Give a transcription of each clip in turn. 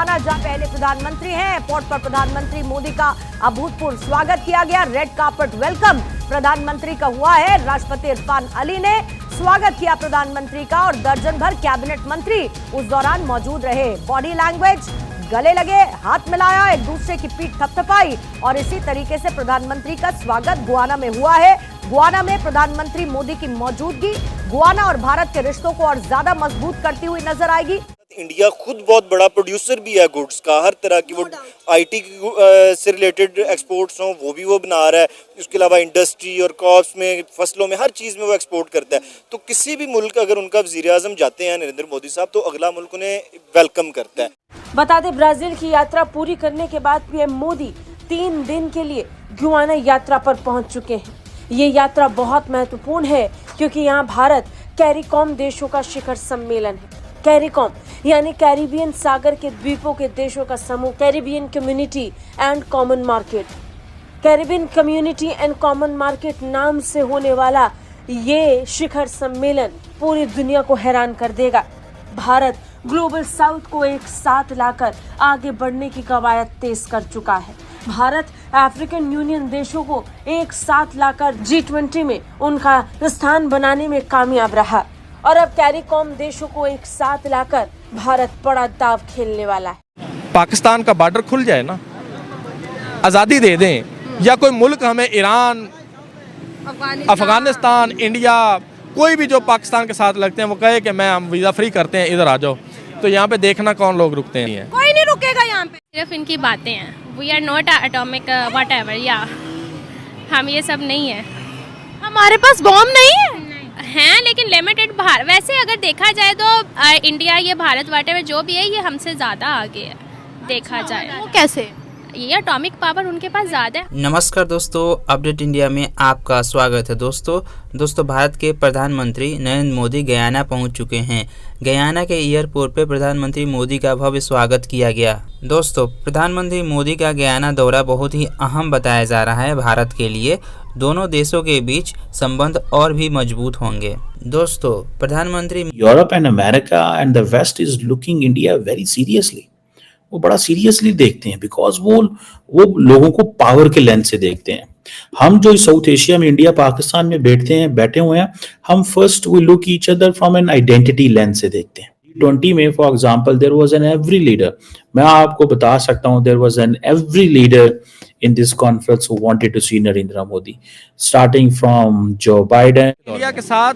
Guana जहां पहले प्रधानमंत्री हैं। एयरपोर्ट पर प्रधानमंत्री मोदी का अभूतपूर्व स्वागत किया गया। रेड कार्पेट वेलकम प्रधानमंत्री का हुआ है। राष्ट्रपति इरफान अली ने स्वागत किया प्रधानमंत्री का और दर्जन भर कैबिनेट मंत्री उस दौरान मौजूद रहे। बॉडी लैंग्वेज, गले लगे, हाथ मिलाया, एक दूसरे की पीठ थपथपाई और इसी तरीके से प्रधानमंत्री का स्वागत गुआना में हुआ है। गुआना में प्रधानमंत्री मोदी की मौजूदि गुआना और भारत के रिश्तों को और ज्यादा मजबूत करती हुई नजर आएगी। इंडिया खुद बहुत बड़ा प्रोड्यूसर भी है गुड्स का, हर तरह की वो आईटी से रिलेटेड एक्सपोर्ट्स हों वो भी वो बना रहा है। उसके अलावा इंडस्ट्री और क्रॉप्स में, फसलों में, हर चीज़ में वो एक्सपोर्ट करता है। तो किसी भी मुल्क अगर उनका वज़ीर-ए-आज़म जाते हैं नरेंद्र मोदी साहब, तो अगला मुल्क उन्हें वेलकम करता है। बता दें, ब्राजील की यात्रा पूरी करने के बाद पीएम मोदी 3 दिन के लिए गुआना यात्रा पर पहुंच चुके हैं। ये यात्रा बहुत महत्वपूर्ण है क्योंकि यहाँ भारत कैरिकॉम देशों का शिखर सम्मेलन है। कैरिकॉम यानी कैरिबियन सागर के द्वीपों के देशों का समूह, Caribbean community and common market. Caribbean community and common market नाम से होने वाला ये शिखर सम्मेलन पूरी दुनिया को हैरान कर देगा। भारत ग्लोबल साउथ को एक साथ लाकर आगे बढ़ने की कवायद तेज कर चुका है। भारत अफ्रीकन यूनियन देशों को एक साथ लाकर G20 में उनका स्थान बनाने में कामयाब रहा और अब कैरिकॉम देशों को एक साथ लाकर भारत बड़ा दाव खेलने वाला है। पाकिस्तान का बॉर्डर खुल जाए ना, आज़ादी दे दें, या कोई मुल्क हमें ईरान, अफगानिस्तान, इंडिया, कोई भी जो पाकिस्तान के साथ लगते हैं वो कहे कि हम वीज़ा फ्री करते हैं, इधर आ जाओ, तो यहाँ पे देखना कौन लोग रुकते हैं। कोई नहीं रुकेगा यहाँ पे। सिर्फ इनकी बातें हैं। We are not atomic whatever, या हम ये सब नहीं है। हमारे पास बॉम्ब नहीं है हैं, लेकिन लिमिटेड। वैसे अगर देखा जाए तो इंडिया, ये भारत, वट जो भी है, ये हमसे ज़्यादा आगे है देखा जाए। वो कैसे? ये एटॉमिक पावर उनके पास ज़्यादा है। नमस्कार दोस्तों, अपडेट इंडिया में आपका स्वागत है। दोस्तों भारत के प्रधानमंत्री नरेंद्र मोदी गयाना पहुंच चुके हैं। गयाना के एयरपोर्ट पर प्रधानमंत्री मोदी का भव्य स्वागत किया गया। दोस्तों, प्रधानमंत्री मोदी का गयाना दौरा बहुत ही अहम बताया जा रहा है भारत के लिए। दोनों देशों के बीच संबंध और भी मजबूत होंगे। दोस्तों, प्रधानमंत्री Europe and America and the west is looking India very seriously. वो बड़ा सीरियसली देखते हैं बिकॉज वो लोगों को पावर के लेंस से देखते हैं। हम जो साउथ एशिया में, इंडिया पाकिस्तान में बैठे हुए हैं, हम first we look each other from an identity lens से देखते हैं। G20 में for example there was an every leader, मैं आपको बता सकता हूं, there was an every leader in this conference who wanted to see Narendra Modi, starting from Joe Biden. India के साथ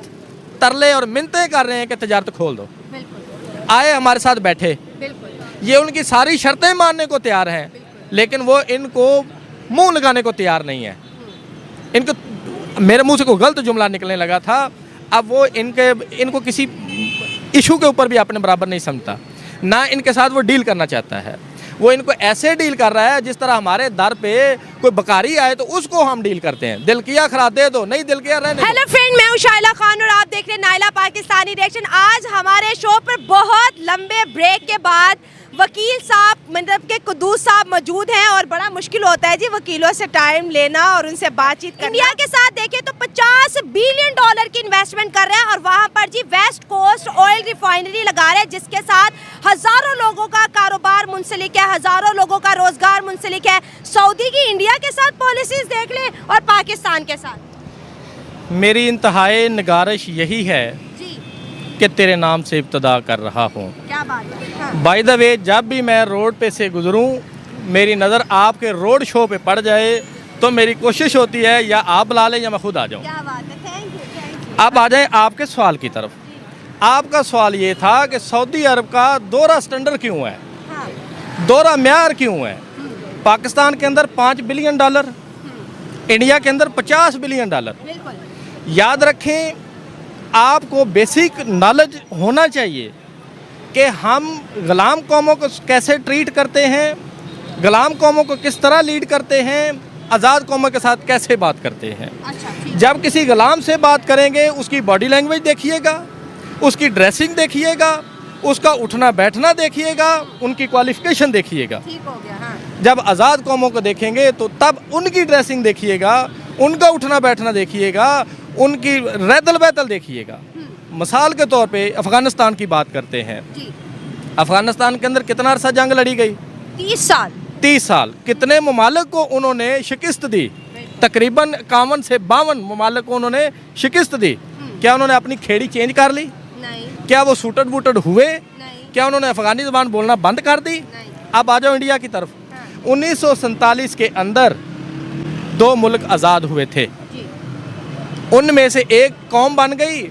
तरले और मिन्नतें कर रहे हैं कि तजारत खोल दो, आए हमारे साथ बैठे, ये उनकी सारी शर्तें मानने को तैयार हैं, लेकिन वो इनको मुंह लगाने को तैयार नहीं है। इनको मेरे मुंह से कोई गलत जुमला निकलने लगा था, अब वो इनको किसी इशू के ऊपर भी अपने बराबर नहीं समझता, ना इनके साथ वो डील करना चाहता है। वो इनको ऐसे डील कर रहा है जिस तरह हमारे दर पे कोई बकारी आए तो उसको हम डील करते हैं। दिल किया खरा दे दो, नहीं दिल किया रहने दो। हेलो फ्रेंड, मैं हूं शाइला खान और आप देख रहे हैं नाइला पाकिस्तानी रिएक्शन। आज हमारे शो पर बहुत लंबे ब्रेक के बाद वकील साहब, मतलब के कुद्दूस साहब मौजूद हैं और बड़ा मुश्किल होता है जी वकीलों से टाइम लेना और उनसे बातचीत करना। इंडिया के साथ देखें तो $50 बिलियन की इन्वेस्टमेंट कर रहे हैं और वहां पर जी वेस्ट कोस्ट ऑयल रिफाइनरी लगा रहे हैं, जिसके साथ हजारों लोगों का कारोबार मुंसलिक है, हजारों लोगों का रोजगार मुंसलिक है। सऊदी की इंडिया के साथ पॉलिसीज देख लें और पाकिस्तान के साथ। मेरी इंतहाई निगारिश यही है कि तेरे नाम से इब्तदा कर रहा हूँ। क्या बात है। हाँ। बाय द वे, जब भी मैं रोड पे से गुजरूँ, मेरी नज़र आपके रोड शो पे पड़ जाए तो मेरी कोशिश होती है या आप बुला लें या मैं खुद आ जाऊँ। क्या बात है, थैंक यू। अब आ जाए आपके सवाल की तरफ। आपका सवाल ये था कि सऊदी अरब का दोहरा स्टैंडर्ड क्यों है, हाँ। दोहरा म्यार क्यों है। पाकिस्तान के अंदर $5 बिलियन, इंडिया के अंदर $50 बिलियन। याद रखें, आपको बेसिक नॉलेज होना चाहिए कि हम गुलाम कौमों को कैसे ट्रीट करते हैं, गुलाम कौमों को किस तरह लीड करते हैं, आज़ाद कौमों के साथ कैसे बात करते हैं। अच्छा, जब किसी गुलाम से बात करेंगे, उसकी बॉडी लैंग्वेज देखिएगा, उसकी ड्रेसिंग देखिएगा, उसका उठना बैठना देखिएगा, उनकी क्वालिफिकेशन देखिएगा। ठीक हो गया, हाँ। जब आज़ाद कौमों को देखेंगे तो तब उनकी ड्रेसिंग देखिएगा, उनका उठना बैठना देखिएगा, उनकी रैदल बैतल देखिएगा। मिसाल के तौर पे अफ़गानिस्तान की बात करते हैं, अफगानिस्तान के अंदर कितना अरसा जंग लड़ी गई? 30 साल। 30 साल। कितने ममालिक को उन्होंने शिकस्त दी? तकरीबन 51 से 52 ममालिक को उन्होंने शिकस्त दी। क्या उन्होंने अपनी खेड़ी चेंज कर ली? नहीं। क्या वो सूटड बूटड हुए? नहीं। क्या उन्होंने अफगानी ज़बान बोलना बंद कर दी? नहीं। अब आ जाओ इंडिया की तरफ। 1947 के अंदर 2 मुल्क आज़ाद हुए थे। उनमें से एक कौम बन गई,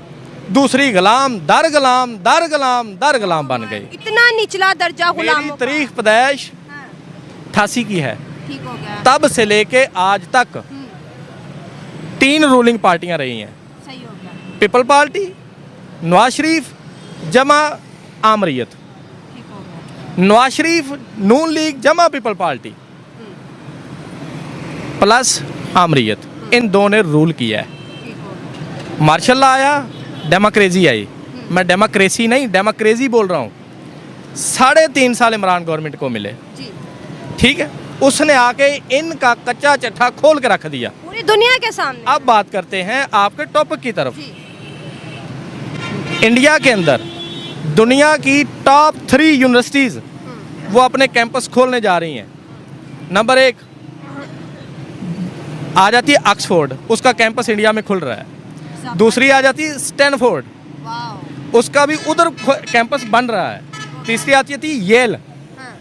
दूसरी गुलाम दर गुलाम दर गुलाम दर गुलाम बन गई। इतना निचला दर्जा गुलामों मेरी का। तारीख पैदाइश 88 की है। ठीक हो गया। तब से लेके आज तक 3 रूलिंग पार्टियां रही हैं। सही हो गया। पीपल पार्टी, नवाज शरीफ जमा आमरीत, ठीक हो गया। नवाज शरीफ नून लीग जमा पीपल पार्टी प्लस आमरीत, इन दो ने रूल किया है। ठीक हो गया। मार्शल लॉ आया, डेमोक्रेसी आई। मैं डेमोक्रेसी नहीं डेमोक्रेसी बोल रहा हूँ। 3.5 साल इमरान गवर्नमेंट को मिले, जी। ठीक है। उसने आके इनका कच्चा चट्ठा खोल के रख दिया। पूरी दुनिया के सामने। अब बात करते हैं आपके टॉपिक की तरफ। जी। इंडिया के अंदर दुनिया की टॉप 3 यूनिवर्सिटीज़ वो अपने कैंपस खोलने जा रही हैं। नंबर 1 आ जाती है ऑक्सफोर्ड, उसका कैंपस इंडिया में खुल रहा है। दूसरी आ जाती है स्टैनफोर्ड, उसका भी उधर कैंपस बन रहा है। तीसरी आती थी येल,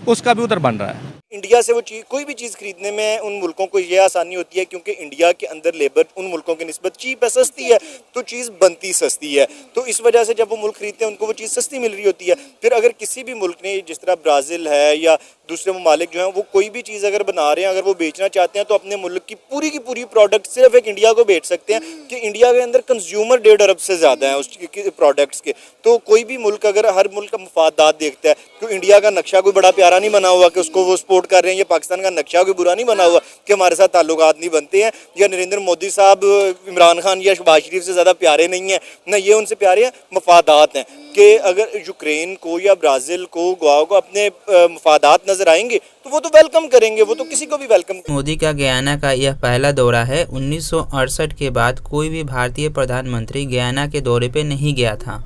उसका भी उधर बन रहा है। इंडिया से वो चीज़, कोई भी चीज़ खरीदने में उन मुल्कों को ये आसानी होती है क्योंकि इंडिया के अंदर लेबर उन मुल्कों की निस्बत चीप है, सस्ती है, तो चीज़ बनती सस्ती है। तो इस वजह से जब वो मुल्क खरीदते हैं उनको वो चीज़ सस्ती मिल रही होती है। फिर अगर किसी भी मुल्क ने, जिस तरह ब्राज़ील है या दूसरे ममालिक जो हैं, वो कोई भी चीज़ अगर बना रहे हैं, अगर वो बेचना चाहते हैं तो अपने मुल्क की पूरी प्रोडक्ट सिर्फ एक इंडिया को बेच सकते हैं कि इंडिया के अंदर कंज्यूमर 1.5 अरब से ज़्यादा है उस प्रोडक्ट्स के। तो कोई भी मुल्क, अगर हर मुल्क का मफादात देखता है, तो इंडिया का नक्शा कोई बड़ा प्यारा नहीं बना हुआ कि उसको वो सपोर्ट कर रहे हैं, या पाकिस्तान का नक्शा कोई बुरा नहीं बना हुआ कि हमारे साथ ताल्लुकात नहीं बनते हैं, या नरेंद्र मोदी साहब इमरान खान या शहबाज शरीफ से ज़्यादा प्यारे नहीं हैं, ना ये उनसे प्यारे हैं, मफादात हैं। कि अगर यूक्रेन को या ब्राज़ील को, गोवा को अपने मफादात नज़र आएंगे तो वो तो वेलकम करेंगे, वो तो किसी को भी वेलकम। मोदी का गयाना का यह पहला दौरा है। 1968 के बाद कोई भी भारतीय प्रधानमंत्री गयाना के दौरे पे नहीं गया था।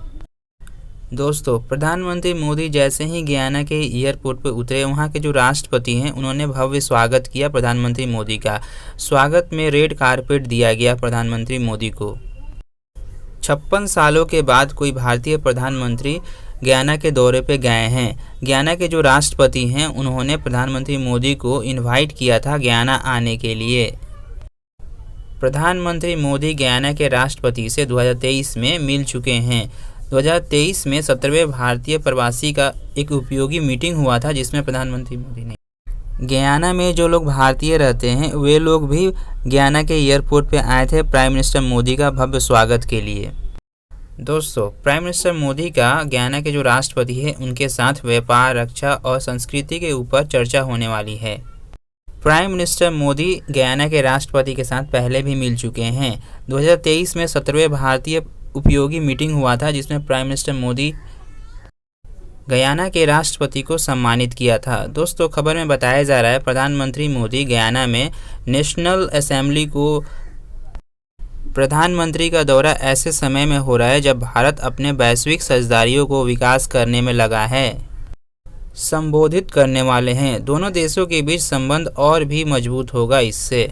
दोस्तों, प्रधानमंत्री मोदी जैसे ही गयाना के एयरपोर्ट पर उतरे, वहां के जो राष्ट्रपति हैं उन्होंने भव्य स्वागत किया प्रधानमंत्री मोदी का। स्वागत में रेड कारपेट दिया गया प्रधानमंत्री मोदी को। 56 सालों के बाद कोई भारतीय प्रधानमंत्री गयाना के दौरे पे गए हैं। गयाना के जो राष्ट्रपति हैं उन्होंने प्रधानमंत्री मोदी को इनवाइट किया था गयाना आने के लिए। प्रधानमंत्री मोदी गयाना के राष्ट्रपति से 2023 में मिल चुके हैं। 2023 में 17वें भारतीय प्रवासी का एक उपयोगी मीटिंग हुआ था जिसमें प्रधानमंत्री मोदी ने गयाना में जो लोग भारतीय रहते हैं वे लोग भी गयाना के एयरपोर्ट पे आए थे प्राइम मिनिस्टर मोदी का भव्य स्वागत के लिए। दोस्तों, प्राइम मिनिस्टर मोदी का गयाना के जो राष्ट्रपति हैं उनके साथ व्यापार, रक्षा और संस्कृति के ऊपर चर्चा होने वाली है। प्राइम मिनिस्टर मोदी गयाना के राष्ट्रपति के साथ पहले भी मिल चुके हैं। 2023 में 17वें भारतीय उपयोगी मीटिंग हुआ था जिसमें प्राइम मिनिस्टर मोदी गयाना के राष्ट्रपति को सम्मानित किया था। दोस्तों, खबर में बताया जा रहा है प्रधानमंत्री मोदी गयाना में नेशनल असेंबली को प्रधानमंत्री का दौरा ऐसे समय में हो रहा है जब भारत अपने वैश्विक साझेदारियों को विकास करने में लगा है, संबोधित करने वाले हैं। दोनों देशों के बीच संबंध और भी मजबूत होगा इससे।